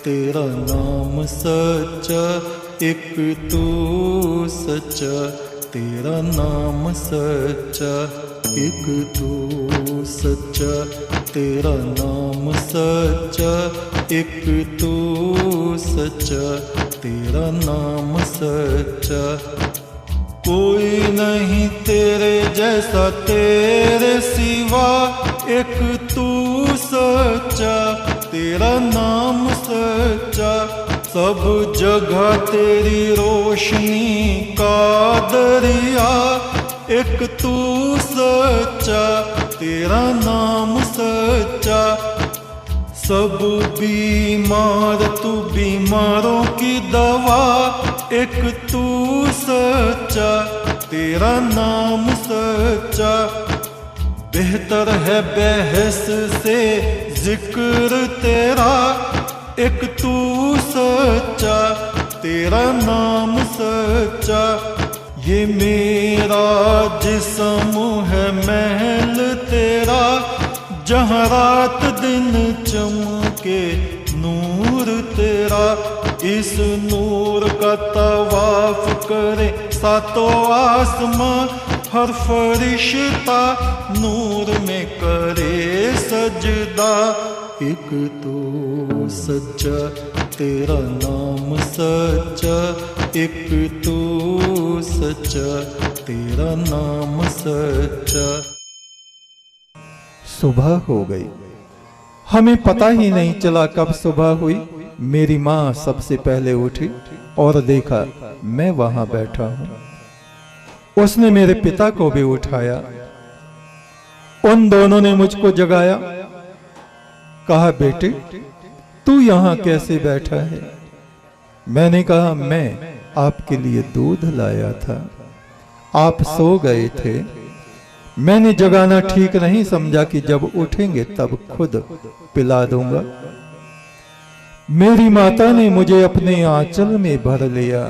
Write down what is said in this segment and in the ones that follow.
तेरा नाम सच्चा, एक तू सच्चा। तेरा नाम सच्चा, एक तू सच्चा। तेरा नाम सच्चा, एक तू सच्चा। तेरा नाम सच्चा, कोई नहीं तेरे जैसा तेरे सिवा, एक तू सच्चा। तेरा नाम सच्चा, सब जगह तेरी रोशनी का दरिया, एक तू सच्चा। तेरा नाम सच्चा, सब बीमार तू बीमारों की दवा, एक तू सच्चा। तेरा नाम सच्चा, बेहतर है बहस से जिक्र तेरा, एक तू सच्चा। तेरा नाम सच्चा, ये मेरा जिस्म है महल तेरा, जहाँ रात दिन चमके नूर तेरा। इस नूर का तवाफ करे सातों आसमां, हर फरिश्ता नूर में करे सजदा, एक तू सच्चा। तेरा नाम सच्चा, एक तू सच्चा। तेरा नाम सच्चा। सुबह हो गई, हमें पता ही नहीं चला कब सुबह हुई। मेरी माँ सबसे पहले उठी और देखा मैं वहां बैठा हूं। उसने मेरे पिता को भी उठाया, उन दोनों ने मुझको जगाया। कहा, बेटे तू यहां कैसे बैठा है? मैंने कहा, मैं आपके लिए दूध लाया था, आप सो गए थे। मैंने जगाना ठीक नहीं समझा कि जब उठेंगे तब खुद पिला दूंगा। मेरी माता ने मुझे अपने आंचल में भर लिया,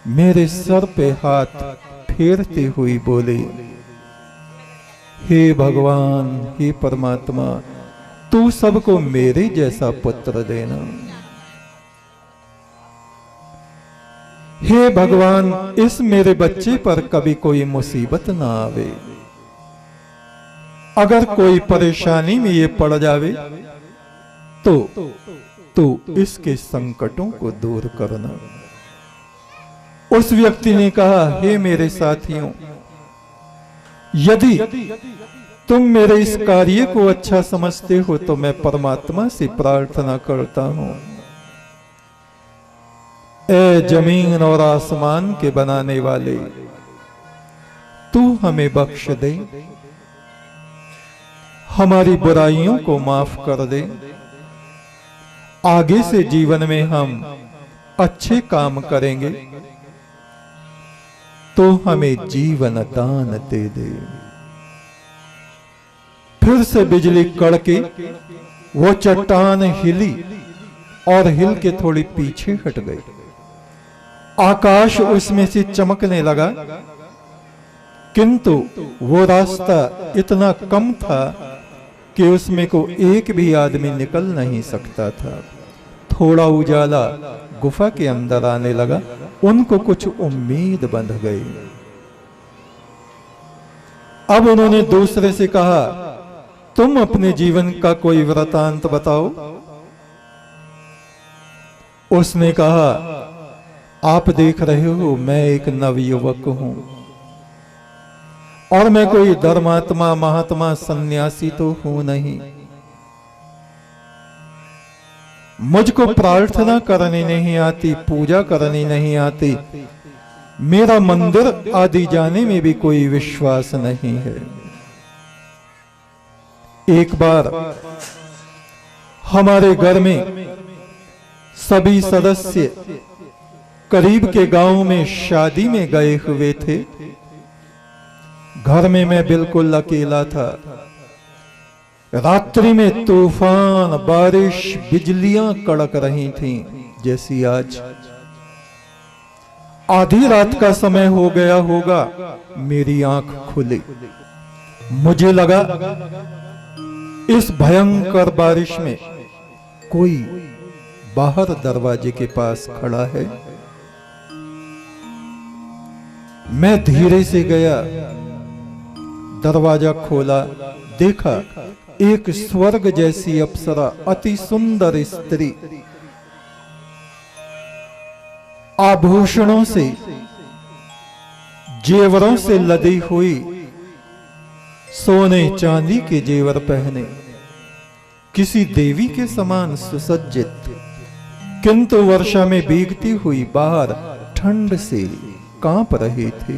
मेरे सर पे हाथ फेरती हुई बोली, हे भगवान, हे परमात्मा, तू सबको मेरे जैसा पुत्र देना। हे भगवान, इस मेरे बच्चे पर कभी कोई मुसीबत ना आवे। अगर कोई परेशानी में ये पड़ जावे तो इसके संकटों को दूर करना। उस व्यक्ति ने कहा, हे मेरे साथियों, यदि तुम मेरे इस कार्य को अच्छा समझते हो तो मैं परमात्मा से प्रार्थना करता हूं, ए जमीन और आसमान के बनाने वाले, तू हमें बख्श दे, हमारी बुराइयों को माफ कर दे। आगे से जीवन में हम अच्छे काम करेंगे तो हमें जीवन दान दे दे। फिर से बिजली कड़की, वो चट्टान हिली और हिल के थोड़ी पीछे हट गई। आकाश उसमें से चमकने लगा, किंतु वो रास्ता इतना कम था कि उसमें को एक भी आदमी निकल नहीं सकता था। थोड़ा उजाला गुफा के अंदर आने लगा, उनको कुछ उम्मीद बंध गई। अब उन्होंने दूसरे से कहा, तुम अपने जीवन का कोई वृतांत बताओ। उसने कहा, आप देख रहे हो मैं एक नवयुवक हूं और मैं कोई धर्मात्मा महात्मा सन्यासी तो हूं नहीं। मुझको प्रार्थना करनी नहीं आती, पूजा करनी नहीं आती, मेरा मंदिर आदि जाने में भी कोई विश्वास नहीं है। एक बार हमारे घर में सभी सदस्य करीब के गांव में शादी में गए हुए थे। घर में मैं बिल्कुल अकेला था। रात्रि में तूफान, बारिश, बिजलियां कड़क रही थीं जैसी आज। आधी रात का समय हो गया होगा, मेरी आंख खुली। मुझे लगा इस भयंकर बारिश में कोई बाहर दरवाजे के पास खड़ा है। मैं धीरे से गया, दरवाजा खोला, देखा एक स्वर्ग जैसी अप्सरा, अति सुंदर स्त्री, आभूषणों से, जेवरों से लदी हुई, सोने चांदी के जेवर पहने, किसी देवी के समान सुसज्जित, किंतु वर्षा में भीगती हुई बाहर ठंड से कांप रही थी।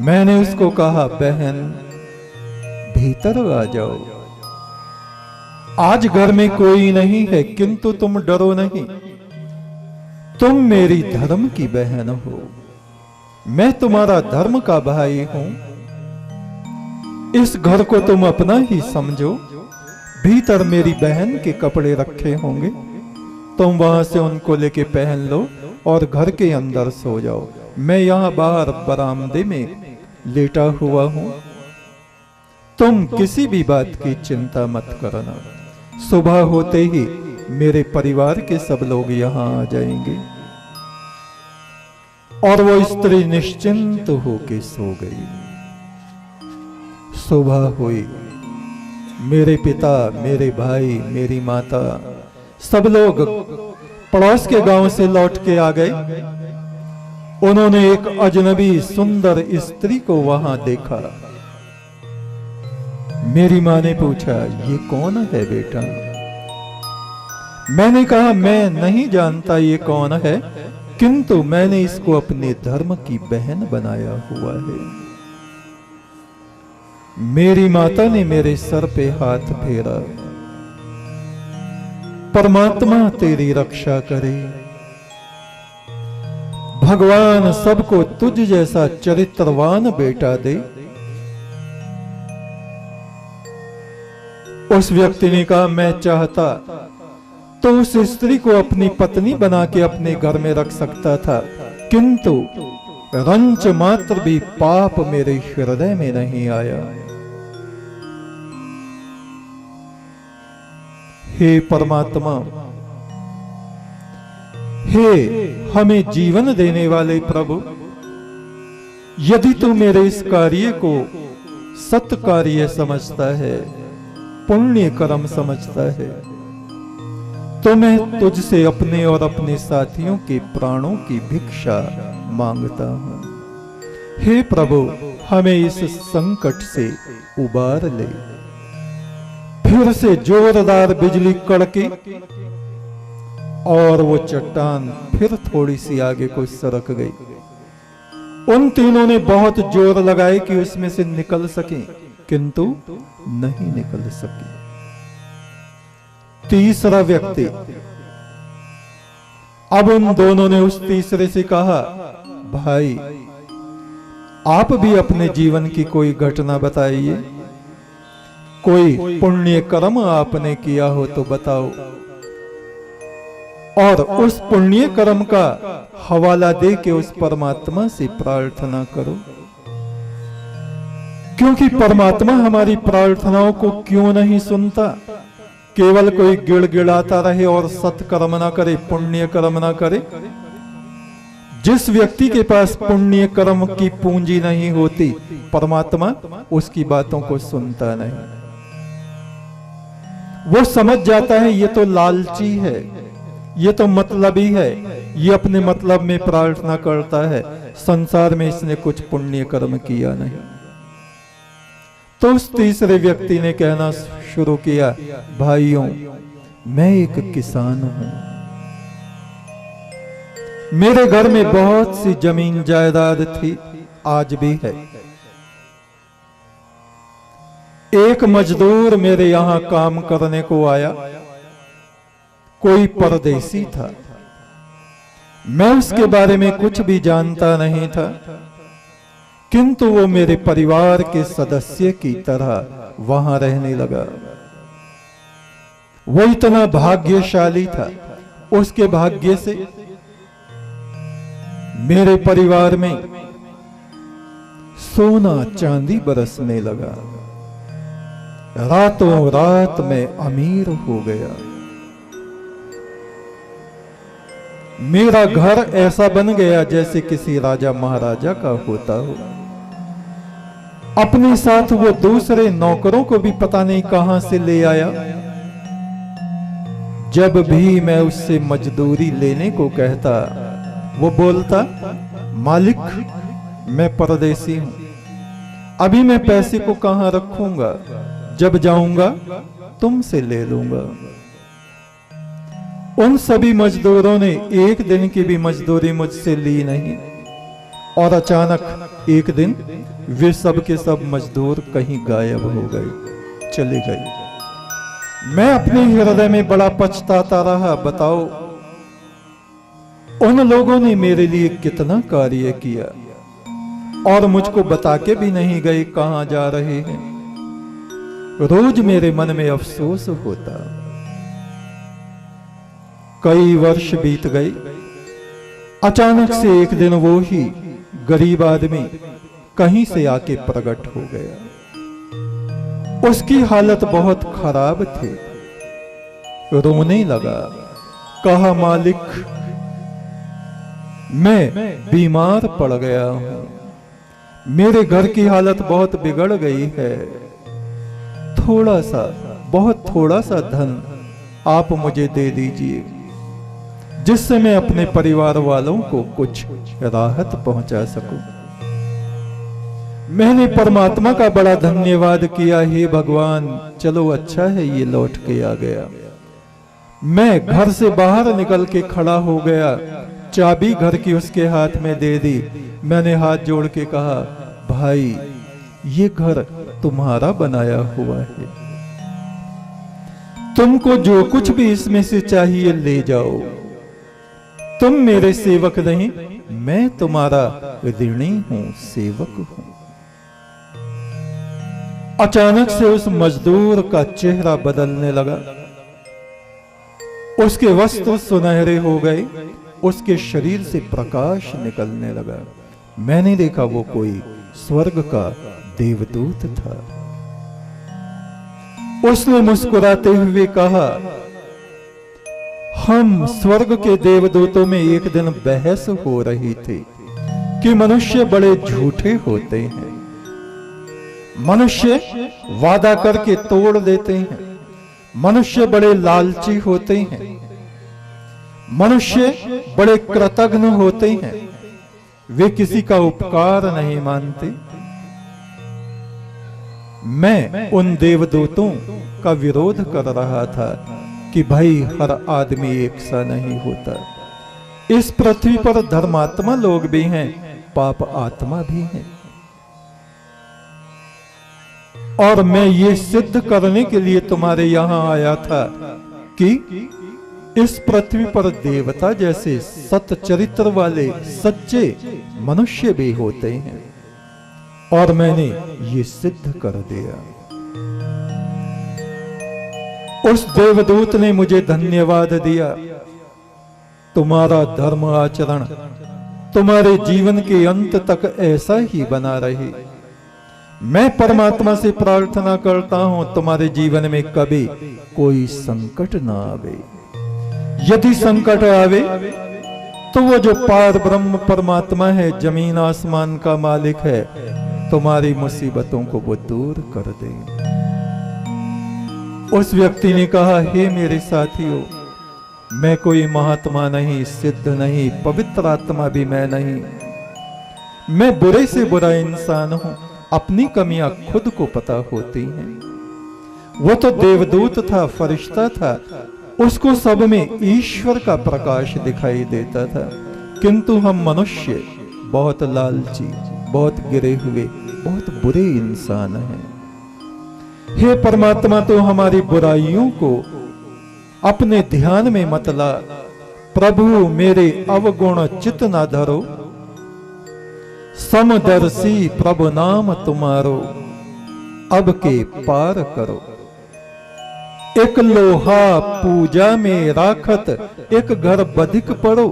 मैंने उसको कहा, बहन भीतर आ जाओ, आज घर में कोई नहीं है, किंतु तुम डरो नहीं, तुम मेरी धर्म की बहन हो, मैं तुम्हारा धर्म का भाई हूं, इस घर को तुम अपना ही समझो, भीतर मेरी बहन के कपड़े रखे होंगे, तुम वहां से उनको लेके पहन लो और घर के अंदर सो जाओ, मैं यहां बाहर बरामदे में लेटा हुआ हूं, तुम किसी भी बात की चिंता मत करना, सुबह होते ही मेरे परिवार के सब लोग यहां आ जाएंगे। और वो स्त्री निश्चिंत होके सो गई। सुबह हुई, मेरे पिता, मेरे भाई, मेरी माता, सब लोग पड़ोस के गांव से लौट के आ गए। उन्होंने एक अजनबी सुंदर स्त्री को वहां देखा। मेरी मां ने पूछा, ये कौन है बेटा? मैंने कहा, मैं नहीं जानता ये कौन है, किंतु मैंने इसको अपने धर्म की बहन बनाया हुआ है। मेरी माता ने मेरे सर पे हाथ फेरा, परमात्मा तेरी रक्षा करे, भगवान सबको तुझ जैसा चरित्रवान बेटा दे। उस व्यक्ति ने कहा, मैं चाहता तो उस स्त्री को अपनी पत्नी बना के अपने घर में रख सकता था, किंतु रंच मात्र भी पाप मेरे हृदय में नहीं आया। हे परमात्मा, हे हमें जीवन देने वाले प्रभु, यदि तू मेरे इस कार्य को सत्कार्य समझता है, पुण्य कर्म समझता है, तो मैं तुझसे अपने और अपने साथियों के प्राणों की भिक्षा मांगता हूं। हे प्रभु, हमें इस संकट से उबार ले। फिर से जोरदार बिजली कड़की और वो चट्टान फिर थोड़ी सी आगे को सरक गई। उन तीनों ने बहुत जोर लगाए कि उसमें से निकल सके, किंतु नहीं निकल सके। तीसरा व्यक्ति, अब उन दोनों ने उस तीसरे से कहा, भाई आप भी अपने जीवन की कोई घटना बताइए, कोई पुण्य कर्म आपने किया हो तो बताओ, और उस पुण्य कर्म का हवाला दे के उस परमात्मा से प्रार्थना करो, क्योंकि परमात्मा हमारी प्रार्थनाओं को क्यों नहीं सुनता? केवल कोई गिड़गिड़ाता रहे और सत्कर्म ना करे, पुण्य कर्म ना करे। जिस व्यक्ति के पास पुण्य कर्म की पूंजी नहीं होती, परमात्मा उसकी बातों को सुनता नहीं। वो समझ जाता है ये तो लालची है, ये तो मतलबी है, ये अपने मतलब में प्रार्थना करता है, संसार में इसने कुछ पुण्य कर्म किया नहीं। तो उस तीसरे व्यक्ति ने कहना शुरू किया, भाइयों, मैं एक किसान हूं, मेरे घर में बहुत सी जमीन जायदाद थी, आज भी है। एक मजदूर मेरे यहां काम करने को आया, कोई परदेसी था, मैं उसके बारे में कुछ भी जानता नहीं था, किंतु वो मेरे परिवार के सदस्य की तरह वहां रहने लगा। वो इतना भाग्यशाली था, उसके भाग्य से मेरे परिवार में सोना चांदी बरसने लगा, रातों रात में अमीर हो गया। मेरा घर ऐसा बन गया जैसे किसी राजा महाराजा का होता हो। अपने साथ वो दूसरे नौकरों को भी पता नहीं कहां से ले आया। जब भी मैं उससे मजदूरी लेने को कहता, वो बोलता, मालिक मैं परदेसी हूं, अभी मैं पैसे को कहां रखूंगा, जब जाऊंगा तुमसे ले लूंगा। उन सभी मजदूरों ने एक दिन की भी मजदूरी मुझसे ली नहीं, और अचानक एक दिन वे सब के सब मजदूर कहीं गायब हो गए, चले गए। मैं अपने हृदय में बड़ा पछताता रहा। बताओ, उन लोगों ने मेरे लिए कितना कार्य किया और मुझको बता के भी नहीं गए कहां जा रहे हैं। रोज मेरे मन में अफसोस होता। कई वर्ष बीत गए। अचानक से एक दिन वो ही गरीब आदमी कहीं से आके प्रकट हो गया। उसकी हालत बहुत खराब थी। रोने लगा, कहा, मालिक मैं बीमार पड़ गया हूं, मेरे घर की हालत बहुत बिगड़ गई है। थोड़ा सा, बहुत थोड़ा सा धन आप मुझे दे दीजिए, जिससे मैं अपने परिवार वालों को कुछ राहत पहुंचा सकूं। मैंने परमात्मा का बड़ा धन्यवाद किया, हे भगवान, चलो अच्छा है ये लौट के आ गया। मैं घर से बाहर निकल के खड़ा हो गया, चाबी घर की उसके हाथ में दे दी। मैंने हाथ जोड़ के कहा, भाई ये घर तुम्हारा बनाया हुआ है, तुमको जो कुछ भी इसमें से चाहिए ले जाओ। तुम मेरे सेवक नहीं, मैं तुम्हारा ऋणी हूं, सेवक हूं। अचानक से उस मजदूर का चेहरा बदलने लगा। उसके वस्त्र सुनहरे हो गए, उसके शरीर से प्रकाश निकलने लगा। मैंने देखा वो कोई स्वर्ग का देवदूत था। उसने मुस्कुराते हुए कहा, हम स्वर्ग के देवदूतों में एक दिन बहस हो रही थी कि मनुष्य बड़े झूठे होते हैं, मनुष्य वादा करके तोड़ देते हैं, मनुष्य बड़े लालची होते हैं, मनुष्य बड़े कृतघ्न होते हैं, वे किसी का उपकार नहीं मानते। मैं उन देवदूतों का विरोध कर रहा था कि भाई हर आदमी एक सा नहीं होता। इस पृथ्वी पर धर्मात्मा लोग भी हैं, पाप आत्मा भी हैं। और मैं ये सिद्ध करने के लिए तुम्हारे यहां आया था कि इस पृथ्वी पर देवता जैसे सच्चरित्र वाले सच्चे मनुष्य भी होते हैं, और मैंने ये सिद्ध कर दिया। उस देवदूत ने मुझे धन्यवाद दिया। तुम्हारा धर्म आचरण तुम्हारे जीवन के अंत तक ऐसा ही बना रहे। मैं परमात्मा से प्रार्थना करता हूं तुम्हारे जीवन में कभी कोई संकट ना आवे। यदि संकट आवे तो वो जो पार ब्रह्म परमात्मा है, जमीन आसमान का मालिक है, तुम्हारी मुसीबतों को वो दूर कर दे। उस व्यक्ति ने कहा, हे मेरे साथियों, मैं कोई महात्मा नहीं, सिद्ध नहीं, पवित्र आत्मा भी मैं नहीं, मैं बुरे से बुरा इंसान हूं। अपनी कमियां खुद को पता होती हैं। वो तो देवदूत था, फरिश्ता था, उसको सब में ईश्वर का प्रकाश दिखाई देता था। किंतु हम मनुष्य बहुत लालची, बहुत गिरे हुए, बहुत बुरे इंसान हैं। हे परमात्मा, तो हमारी बुराइयों को अपने ध्यान में मत ला। प्रभु मेरे अवगुण चित न धरो, समदर्शी प्रभु नाम तुम्हारो, अब के पार करो। एक लोहा पूजा में राखत, एक घर बधिक पड़ो।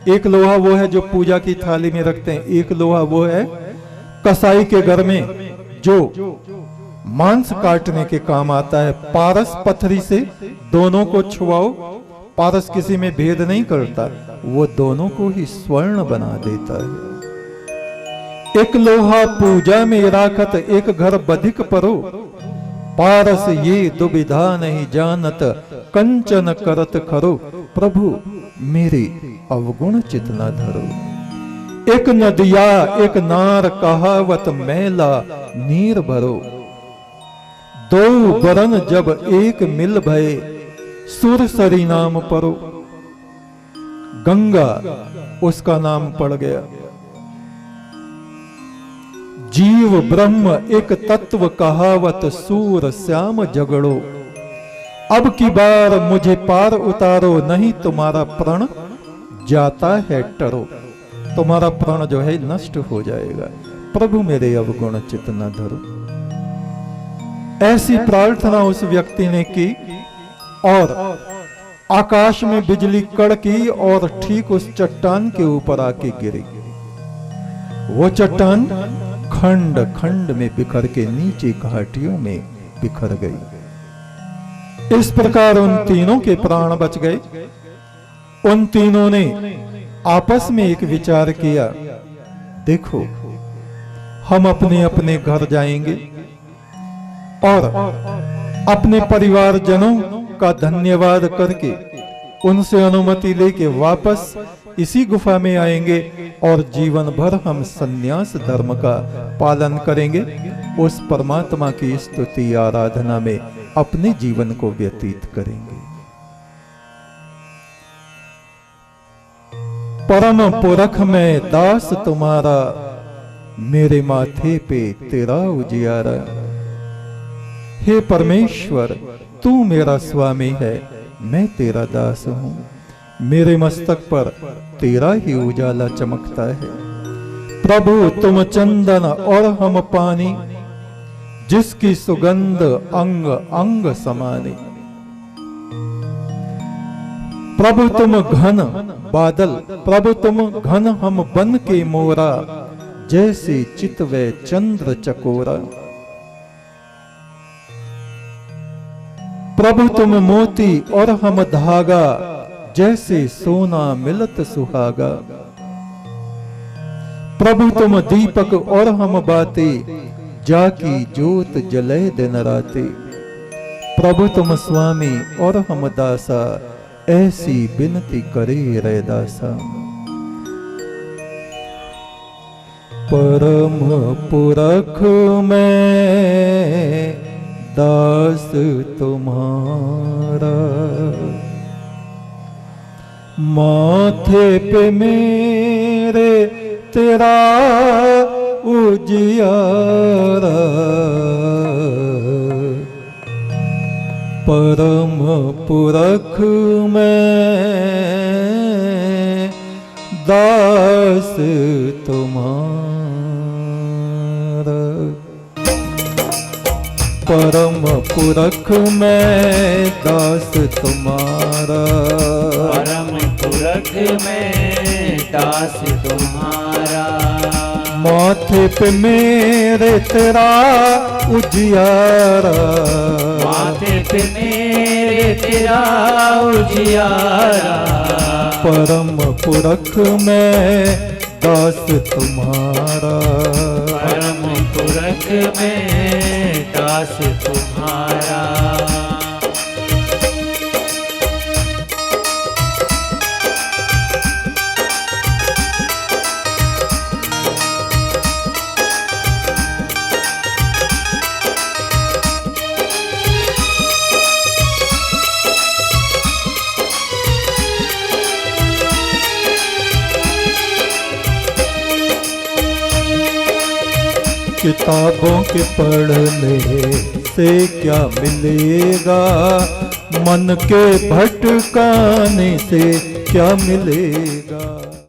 एक लोहा वो है जो पूजा की थाली में रखते हैं, एक लोहा वो है कसाई के घर में जो मांस काटने के काम आता है। पारस पथरी से दोनों को छुआओ, पारस किसी में भेद नहीं करता, वो दोनों को ही स्वर्ण बना देता है। एक लोहा पूजा में राखत, एक घर बधिक परो, पारस ये दुविधा नहीं जानत, कंचन करत खरो, प्रभु मेरे अवगुण चित न धरो। एक नदिया एक नार कहावत, मैला नीर भरो, दो बरन जब एक मिल भये, सुर सरी नाम परो। गंगा उसका नाम पड़ गया। जीव ब्रह्म एक तत्व कहावत, सूर श्याम झगड़ो, अब की बार मुझे पार उतारो, नहीं तुम्हारा प्रण जाता है टरो। तुम्हारा प्रण जो है नष्ट हो जाएगा, प्रभु मेरे अवगुण चित न धरो। ऐसी प्रार्थना उस व्यक्ति ने की और आकाश में बिजली कड़की और ठीक उस चट्टान के ऊपर आके गिरी। वो चट्टान खंड खंड में बिखर के नीचे घाटियों में बिखर गई। इस प्रकार उन तीनों के प्राण बच गए। उन तीनों ने आपस में एक विचार किया, देखो हम अपने अपने घर जाएंगे और अपने परिवारजनों का धन्यवाद करके उनसे अनुमति लेके वापस इसी गुफा में आएंगे और जीवन भर हम सन्यास धर्म का पालन करेंगे। उस परमात्मा की स्तुति आराधना में अपने जीवन को व्यतीत करेंगे। परम पुरख में दास तुम्हारा, मेरे माथे पे तेरा उजियारा। हे परमेश्वर, तू मेरा स्वामी है, मैं तेरा दास हूं। मेरे मस्तक पर तेरा ही उजाला चमकता है। प्रभु तुम चंदन और हम पानी, जिसकी सुगंध अंग अंग समाने। प्रभु तुम घन बादल, प्रभु तुम घन हम बन के मोरा, जैसे चितवे चंद्र चकोरा। प्रभु तुम मोती और हम धागा, जैसे सोना मिलत सुहागा। प्रभु तुम दीपक और हम बातें, जाकी जोत जले दिन राते। प्रभु तुम स्वामी और हम दासा, ऐसी बिनती करे रे दासा। परम पुरख में दास तुम्हारा, माथे पे मेरे तेरा उजियारा। परम पुरख में दास तुम्हारा। परम पुरख में दास तुम्हारा, परम पुरख में दास तुम्हारा। माथे पे मेरे तेरा उजियारा, माथे पे मेरे तेरा उजियारा। परम पुरख में दास तुम्हारा, परम पुरख में दास तुम्हारा। किताबों के पढ़ने से क्या मिलेगा, मन के भटकाने से क्या मिलेगा।